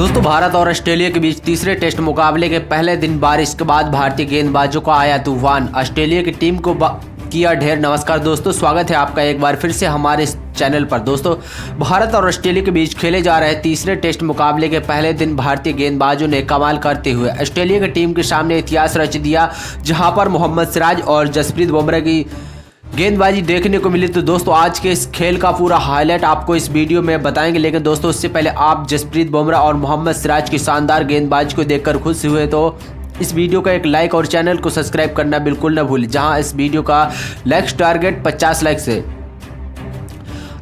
दोस्तों भारत और ऑस्ट्रेलिया के बीच तीसरे टेस्ट मुकाबले के पहले दिन बारिश के बाद भारतीय गेंदबाजों का आया तूफान। ऑस्ट्रेलिया की टीम को किया ढेर नमस्कार। दोस्तों स्वागत है आपका एक बार फिर से हमारे इस चैनल पर। दोस्तों भारत और ऑस्ट्रेलिया के बीच खेले जा रहे तीसरे टेस्ट मुकाबले के पहले दिन भारतीय गेंदबाजों ने कमाल करते हुए ऑस्ट्रेलिया की टीम के सामने इतिहास रच दिया, जहां पर मोहम्मद सिराज और जसप्रीत बुमराह की गेंदबाजी देखने को मिली। तो दोस्तों आज के इस खेल का पूरा हाईलाइट आपको इस वीडियो में बताएंगे, लेकिन दोस्तों उससे पहले आप जसप्रीत बुमराह और मोहम्मद सिराज की शानदार गेंदबाजी को देखकर खुश हुए तो इस वीडियो का एक लाइक और चैनल को सब्सक्राइब करना बिल्कुल न भूलें, जहां इस वीडियो का लाइक्स टारगेट 50 लाइक्स है।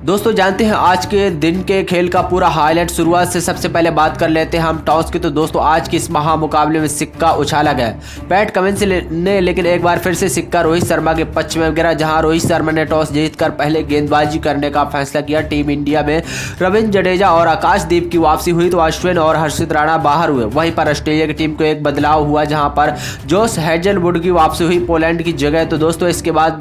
दोस्तों जानते हैं आज के दिन के खेल का पूरा हाईलाइट। शुरुआत से सबसे पहले बात कर लेते हैं हम टॉस की। तो दोस्तों आज के इस महामुकाबले में सिक्का उछाला गया पैट कमिंस ने, लेकिन एक बार फिर से सिक्का रोहित शर्मा के पक्ष में गिरा, जहां रोहित शर्मा ने टॉस जीतकर पहले गेंदबाजी करने का फैसला किया। टीम इंडिया में रविंद्र जडेजा और आकाशदीप की वापसी हुई तो अश्विन और हर्षित राणा बाहर हुए। वहीं पर ऑस्ट्रेलिया की टीम को एक बदलाव हुआ, जहां पर जोश हेजलवुड की वापसी हुई पोलैंड की जगह। तो दोस्तों इसके बाद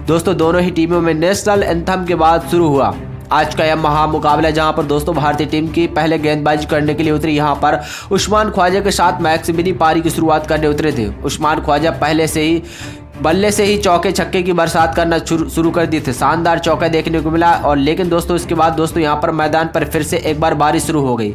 दोस्तों दोनों ही टीमों में नेशनल एंथम के बाद शुरू हुआ आज का यह महामुकाबला, जहां पर दोस्तों भारतीय टीम की पहले गेंदबाजी करने के लिए उतरी। यहां पर उस्मान ख्वाजा के साथ मैक्स विनी पारी की शुरुआत करने उतरे थे। उस्मान ख्वाजा पहले से ही बल्ले से ही चौके छक्के की बरसात करना शुरू कर दी थे। शानदार चौका देखने को मिला और लेकिन दोस्तों इसके बाद दोस्तों यहां पर मैदान पर फिर से एक बार बारिश शुरू हो गई।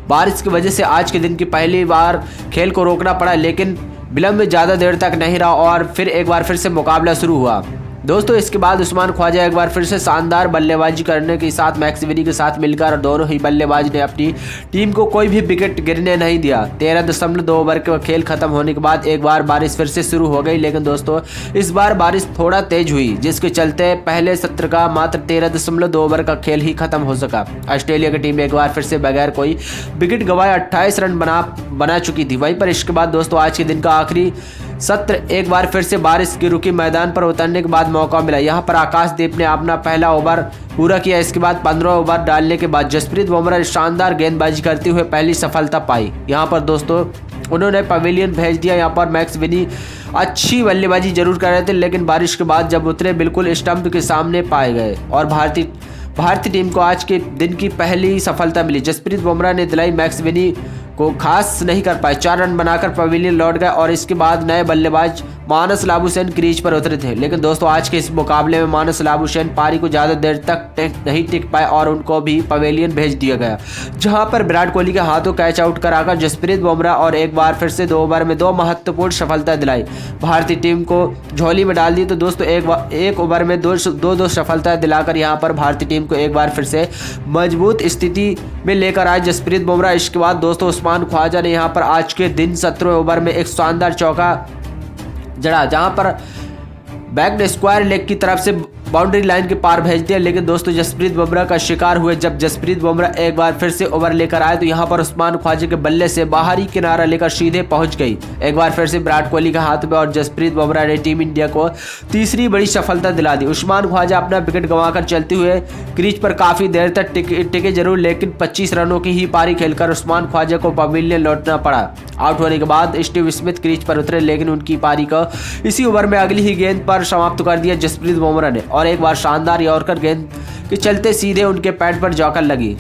बारिश की वजह से आज के दिन की पहली बार खेल को रोकना पड़ा, लेकिन विलंब ज़्यादा देर तक नहीं रहा और फिर एक बार फिर से मुकाबला शुरू हुआ। दोस्तों इसके बाद उस्मान ख्वाजा एक बार फिर से शानदार बल्लेबाजी करने के साथ मैक्स विनी के साथ मिलकर दोनों ही बल्लेबाज ने अपनी टीम को कोई भी विकेट गिरने नहीं दिया। 13.2 ओवर का खेल खत्म होने के बाद एक बार बारिश फिर से शुरू हो गई, लेकिन दोस्तों इस बार बारिश थोड़ा तेज हुई, जिसके चलते पहले सत्र का मात्र 13.2 ओवर का खेल ही खत्म हो सका। ऑस्ट्रेलिया की टीम एक बार फिर से बगैर कोई विकेट गंवाए 28 रन बना चुकी थी। वहीं पर इसके बाद दोस्तों आज के दिन का आखिरी सत्र एक बार फिर से बारिश की रुकी मैदान पर उतरने के बाद मौका मिला। यहां पर आकाशदीप ने अपना पहला ओवर पूरा किया। इसके बाद 15 ओवर डालने के बाद जसप्रीत बुमराह शानदार गेंदबाजी करते हुए पहली सफलता पाई। यहां पर दोस्तों उन्होंने पवेलियन भेज दिया। यहां पर मैक्स विनी अच्छी बल्लेबाजी जरूर कर रहे थे, लेकिन बारिश के बाद जब उतरे बिल्कुल स्टंप के सामने पाए गए और भारतीय टीम को आज के दिन की पहली सफलता मिली। जसप्रीत बुमराह ने दिलाई, मैक्स विनी को खास नहीं कर पाए। 4 रन बनाकर पवेलियन लौट गए और इसके बाद नए बल्लेबाज मानस लाबुशेन क्रीज पर उतरे थे, लेकिन दोस्तों आज के इस मुकाबले में मानस लाबुशेन पारी को ज़्यादा देर तक नहीं टिक पाए और उनको भी पवेलियन भेज दिया गया, जहां पर विराट कोहली के हाथों कैच आउट कराकर जसप्रीत बुमराह और एक बार फिर से 2 ओवर में 2 महत्वपूर्ण सफलता दिलाई, भारतीय टीम को झोली में डाल दी। तो दोस्तों एक ओवर में दो सफलता दिलाकर यहां पर भारतीय टीम को एक बार फिर से मजबूत स्थिति में लेकर आए जसप्रीत बुमराह। इसके बाद दोस्तों उस्मान ख्वाजा ने यहां पर आज के दिन 17वें ओवर में एक शानदार चौका जड़ा, जहां पर बैक स्क्वायर लेग की तरफ से बाउंड्री लाइन के पार भेज दिया, लेकिन दोस्तों जसप्रीत बुमराह का शिकार हुए। जब जसप्रीत बुमराह एक बार फिर से ओवर लेकर आए तो यहां पर उस्मान ख्वाजा के बल्ले से बाहरी किनारा लेकर सीधे पहुंच गई। एक बार फिर से विराट कोहली के हाथ में और जसप्रीत बुमराह ने टीम इंडिया को तीसरी बड़ी सफलता दिला दी। उस्मान ख्वाजा अपना विकेट गंवाकर चलते हुए क्रीज पर काफी देर तक टिके जरूर, लेकिन 25 रनों की ही पारी खेलकर उस्मान ख्वाजा को पवेलियन लौटना पड़ा। आउट होने के बाद स्टीव स्मिथ क्रीज पर उतरे, लेकिन उनकी पारी को इसी ओवर में अगली ही गेंद पर समाप्त कर दिया जसप्रीत बुमराह ने और एक बार शानदार यॉर्कर गेंद के चलते सीधे उनके पैड पर जॉकर लगी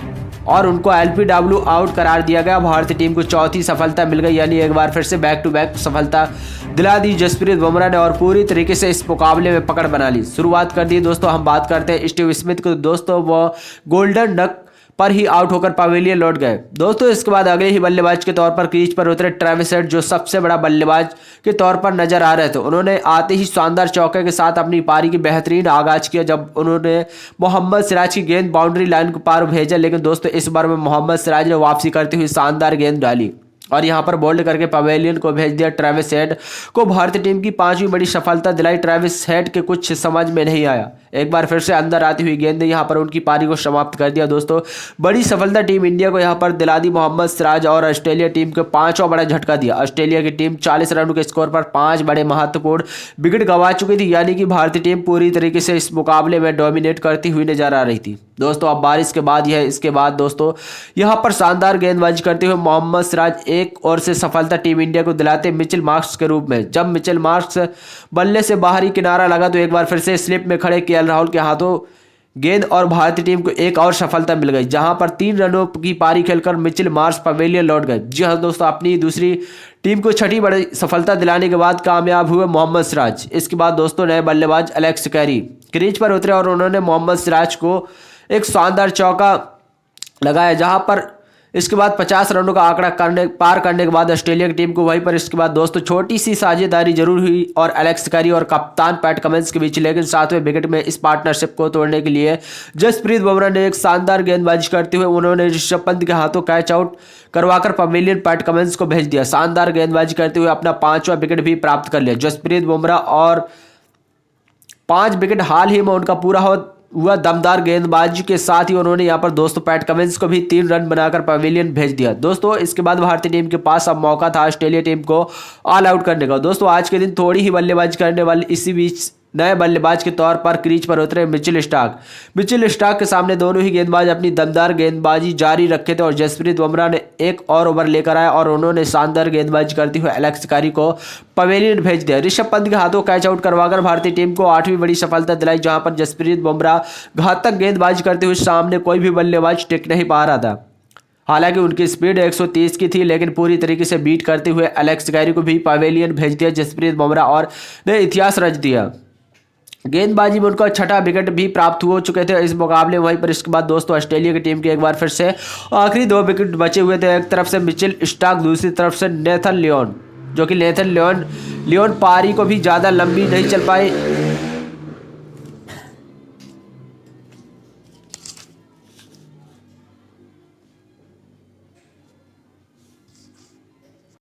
और उनको एलपीडब्ल्यू आउट करार दिया गया। भारतीय टीम को चौथी सफलता मिल गई, यानी एक बार फिर से बैक टू बैक सफलता दिला दी जसप्रीत बुमराह ने और पूरी तरीके से इस मुकाबले में पकड़ बना ली। शुरुआत कर दी दोस्तों हम बात करते हैं स्टीव स्मिथ को। दोस्तों वो गोल्डन डक पर ही आउट होकर पवेलियन लौट गए। दोस्तों इसके बाद अगले ही बल्लेबाज के तौर पर क्रीज पर उतरे ट्रेविस हेड, जो सबसे बड़ा बल्लेबाज के तौर पर नजर आ रहे थे। उन्होंने आते ही शानदार चौके के साथ अपनी पारी की बेहतरीन आगाज किया, जब उन्होंने मोहम्मद सिराज की गेंद बाउंड्री लाइन को पार भेजा, लेकिन दोस्तों इस बार में मोहम्मद सिराज ने वापसी करते हुए शानदार गेंद डाली और यहां पर बोल्ड करके पवेलियन को भेज दिया। ट्रेविस हेड को भारतीय टीम की 5वीं बड़ी सफलता दिलाई। ट्रेविस हेड के कुछ समझ में नहीं आया, एक बार फिर से अंदर आती हुई गेंद ने यहां पर उनकी पारी को समाप्त कर दिया। दोस्तों बड़ी सफलता टीम इंडिया को यहां पर दिला दी मोहम्मद सिराज और ऑस्ट्रेलिया टीम को 5वां बड़ा झटका दिया। ऑस्ट्रेलिया की टीम 40 रनों के स्कोर पर 5 बड़े महत्वपूर्ण विकेट गंवा चुकी थी, यानी कि भारतीय टीम पूरी तरीके से इस मुकाबले में डोमिनेट करती हुई नजर आ रही थी। दोस्तों अब बारिश के बाद इसके बाद दोस्तों यहां पर शानदार गेंदबाजी करते हुए मोहम्मद सिराज एक और से सफलता टीम इंडिया को दिलाते मिचेल मार्क्स के रूप में। जब मिचेल मार्क्स बल्ले से बाहरी किनारा लगा तो एक बार फिर से स्लिप में खड़े केएल राहुल के हाथों गेंद और भारतीय टीम को एक और सफलता मिल गई, जहां पर 3 रनों की पारी खेलकर मिचेल मार्श पवेलियन लौट गए। जी हाँ दोस्तों, अपनी दूसरी टीम को छठी बड़ी सफलता दिलाने के बाद कामयाब हुए मोहम्मद सिराज। इसके बाद दोस्तों नए बल्लेबाज एलेक्स कैरी क्रीज पर उतरे और उन्होंने मोहम्मद सिराज को एक शानदार चौका लगाया, जहां पर इसके बाद 50 रनों का आंकड़ा पार करने के बाद ऑस्ट्रेलिया की टीम को वहीं पर इसके बाद दोस्तों छोटी सी साझेदारी जरूर हुई और एलेक्स कैरी और कप्तान पैट कमिंस के बीच, लेकिन 7वें विकेट में इस पार्टनरशिप को तोड़ने के लिए जसप्रीत बुमराह ने एक शानदार गेंदबाजी करते हुए उन्होंने ऋषभ पंत के हाथों कैच आउट करवाकर पवेलियन पैट कमिंस को भेज दिया। शानदार गेंदबाजी करते हुए अपना 5वां विकेट भी प्राप्त कर लिया जसप्रीत बुमराह, और 5 विकेट हाल ही में उनका पूरा हुआ दमदार गेंदबाजी के साथ ही उन्होंने यहां पर दोस्तों पैट कमिंस को भी 3 रन बनाकर पवेलियन भेज दिया। दोस्तों इसके बाद भारतीय टीम के पास अब मौका था ऑस्ट्रेलिया टीम को ऑल आउट करने का। दोस्तों आज के दिन थोड़ी ही बल्लेबाजी करने वाली इसी बीच नए बल्लेबाज के तौर पर क्रीज पर उतरे मिचेल स्टार्क के सामने दोनों ही गेंदबाज अपनी दमदार गेंदबाजी जारी रखे थे और जसप्रीत बुमराह ने एक और ओवर लेकर आए और उन्होंने शानदार गेंदबाजी करते हुए एलेक्स कैरी को पवेलियन भेज दिया। ऋषभ पंत के हाथों कैच आउट करवाकर भारतीय टीम को 8वीं बड़ी सफलता दिलाई, जहां पर जसप्रीत बुमराह घातक गेंदबाजी करते हुए सामने कोई भी बल्लेबाज टिक नहीं पा रहा था। हालांकि उनकी स्पीड 130 की थी, लेकिन पूरी तरीके से बीट करते हुए एलेक्स कैरी को भी पवेलियन भेज दिया जसप्रीत बुमराह और ने इतिहास रच दिया। गेंदबाजी में उनका 6ठा विकेट भी प्राप्त हो चुके थे इस मुकाबले। वहीं पर इसके बाद दोस्तों ऑस्ट्रेलिया की टीम के एक बार फिर से आखिरी 2 विकेट बचे हुए थे। एक तरफ से मिचेल स्टार्क, दूसरी तरफ से नेथन लियोन, जो कि नेथन लियोन पारी को भी ज़्यादा लंबी नहीं चल पाए